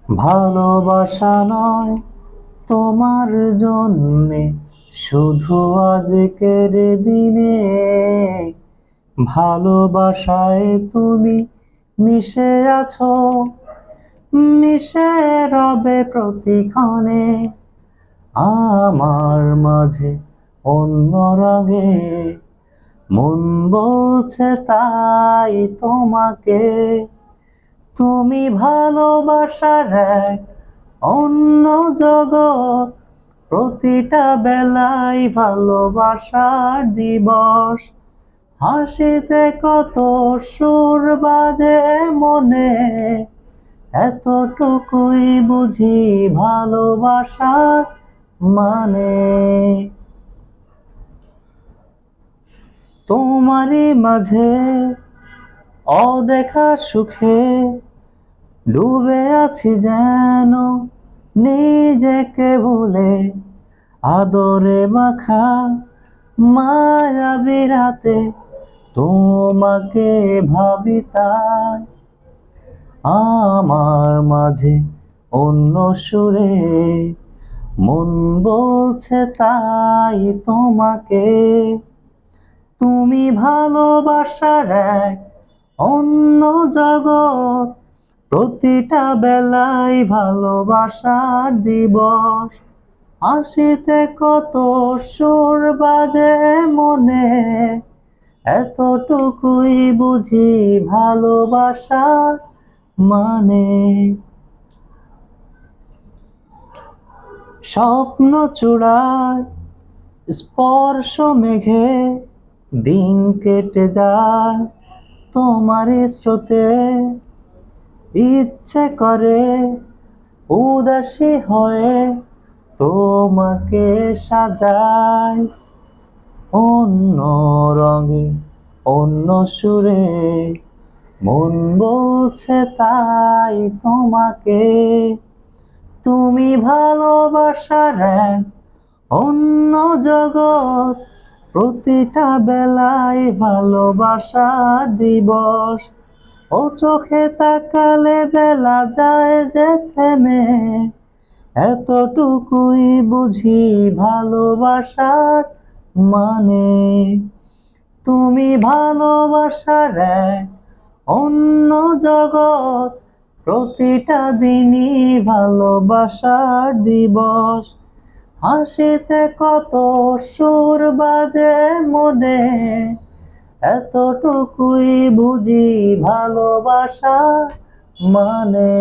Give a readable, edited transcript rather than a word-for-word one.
ভালোবাসা নয় তোমার জন্যে শুধু আজকের দিনে, ভালোবাসায় তুমি মিশে আছো, মিশে রবে প্রতিক্ষণে আমার মাঝে অন্য রঙে। মন বলছে তাই তোমাকে, তুমি ভালোবাসার এক অন্য জগৎ। প্রতিটা বেলায় ভালোবাসার দিবস, হাসিতে কত সুর বাজে মনে, এতটুকুই বুঝি ভালোবাসার মানে। তোমারই মাঝে অদেখা সুখে ডুবে আছি যেন নিজেকে ভুলে, আদরে মাখা মায়াবী রাতে তোমাকে ভাবি তাই। আমার মাঝে অন্য সুরে মন বলছে তাই তোমাকে, তুমি ভালোবাসার এক অন্য জগৎ। প্রতিটা বেলায় ভালোবাসার দিবস, হাসিতে কত সুর বাজে মনে, এতটুকুই বুঝি ভালোবাসার মানে। স্বপ্ন চূড়ায় স্পর্শ মেঘে দিন কেটে যায় তোমারই স্রোতে, ইচ্ছে করে উদাসী হয়ে তোমাকে সাজাই অন্য রঙে অন্য সুরে। মন বলছে তাই তোমাকে, তুমি ভালোবাসার এক অন্য জগৎ। প্রতিটা বেলায় ভালোবাসার দিবস, ও চোখে তাকালে বেলা যায় যে থেমে, এতটুকুই বুঝি ভালোবাসার মানে। তুমি ভালোবাসার এক অন্য জগৎ। প্রতিটা দিনই ভালোবাসার দিবস, হাসিতে কত সুর বাজে মনে, এতটুকুই বুঝি ভালোবাসা মানে।